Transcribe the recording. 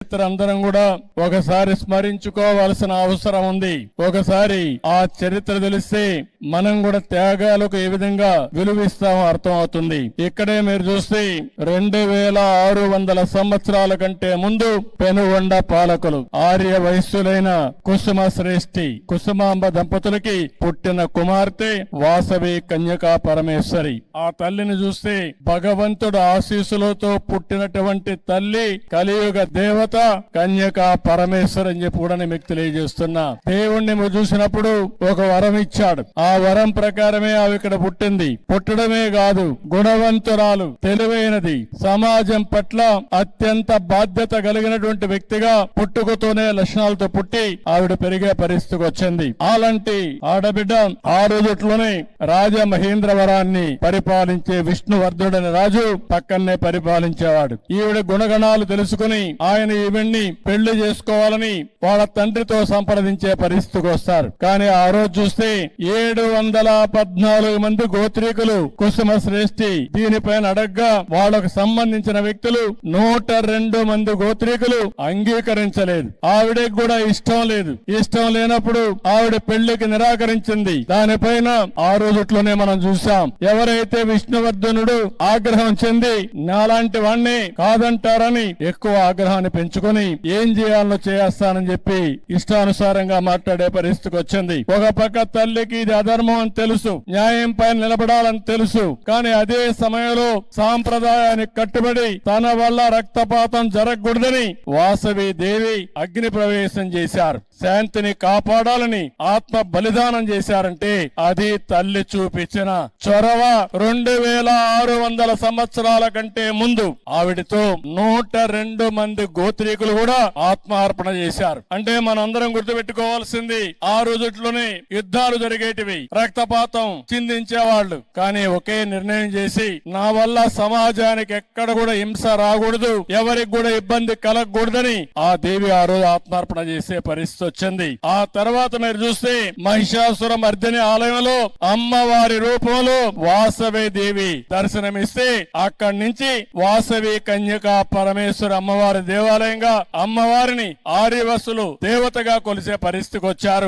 అందరం కూడా ఒకసారి స్మరించుకోవాల్సిన అవసరం ఉంది. ఒకసారి ఆ చరిత్ర తెలిస్తే మనం కూడా త్యాగాలకు ఏ విధంగా విలువిస్తామో అర్థం అవుతుంది. ఇక్కడే మీరు చూస్తే 2600 సంవత్సరాల కంటే ముందు పెనుగొండ పాలకులు ఆర్య వయస్సులైన కుసుమ శ్రేష్ఠి కుసుమాంబ దంపతులకి పుట్టిన కుమార్తె వాసవి కన్యకా పరమేశ్వరి. ఆ తల్లిని చూస్తే భగవంతుడు ఆశీస్సులతో పుట్టినటువంటి తల్లి, కలియుగ దేవత కన్యకా పరమేశ్వరి అని చెప్పి కూడా మీకు తెలియజేస్తున్నా. దేవుణ్ణి చూసినప్పుడు ఒక వరం ఇచ్చాడు. ఆ వరం ప్రకారమే ఆమె ఇక్కడ పుట్టింది. పుట్టడమే కాదు, గుణవంతురాలు, తెలివైనది, సమాజం పట్ల అత్యంత బాధ్యత కలిగినటువంటి వ్యక్తిగా పుట్టుకతోనే లక్షణాలతో పుట్టి ఆవిడ పెరిగే పరిస్థితికి వచ్చింది. అలాంటి ఆడబిడ్డ ఆ రోజుట్లోనే రాజమహేంద్రవరాన్ని పరిపాలించే విష్ణువర్ధుడని రాజు పక్కనే పరిపాలించేవాడు. ఈవిడ గుణగణాలు తెలుసుకుని ఆయన ఈవిడ్ని పెళ్లి చేసుకోవాలని వాళ్ళ తండ్రితో సంప్రదించే పరిస్థితికి వస్తారు. కానీ ఆ రోజు చూస్తే 714 మంది గోత్రీకులు కుసుమ శ్రేష్ఠి దీనిపైన అడగ్గా వాళ్ళకు సంబంధించిన వ్యక్తులు 102 మంది గోత్రీకులు అంగీకరించలేదు. ఆవిడకి కూడా ఇష్టం లేదు. ఇష్టం లేనప్పుడు ఆవిడ పెళ్లికి నిరాకరించింది. దానిపైన ఆ రోజుట్లోనే మనం చూసాం. ఎవరైతే విష్ణువర్ధనుడు ఆగ్రహం చెంది నాలాంటి వాణ్ణి కాదంటారని ఎక్కువ ఆగ్రహాన్ని పెంచుకొని ఏం చేయాలో చేస్తానని చెప్పి ఇష్టానుసారంగా మాట్లాడే పరిస్థితికి వచ్చింది. ఒక పక్క తల్లికి ఇది అధర్మం అని తెలుసు, న్యాయం పైన నిలబడాలని తెలుసు. కానీ అదే సమయంలో సాంప్రదాయానికి కట్టుబడి తన వల్ల రక్తపాతం జరగకూడదని వాసవి దేవి అగ్ని ప్రవేశం చేశారు. శాంతిని కాపాడాలని ఆత్మ బలిదానం చేశారంటే అది తల్లి చూపించిన చొరవ. 2600 సంవత్సరాల కంటే ముందు ఆవిడతో 102 మంది గోత్రీకులు కూడా ఆత్మార్పణ చేశారు. అంటే మనందరం గుర్తుపెట్టుకోవాల్సింది, ఆ రోజుట్లోనే యుద్ధాలు జరిగేటివి, రక్తపాతం చిందించేవాళ్లు. కానీ ఒకే నిర్ణయం చేసి నా వల్ల సమాజానికి ఎక్కడ కూడా హింస రాకూడదు, ఎవరికి కూడా ఇబ్బంది కలగకూడదని ఆ దేవి ఆ రోజు ఆత్మార్పణ చేసే పరిస్థితి వచ్చింది. ఆ తర్వాత మీరు చూస్తే మహిషాసుర మర్దిని ఆలయంలో అమ్మవారి రూపంలో వాసవి దేవి దర్శనమిస్తే అక్కడి నుంచి వాసవి కన్యకా పరమేశ్వర అమ్మవారి దేవాలయంగా అమ్మవారిని ఆర్యవసులు దేవతగా కొలిసే పరిస్థితికి వచ్చారు.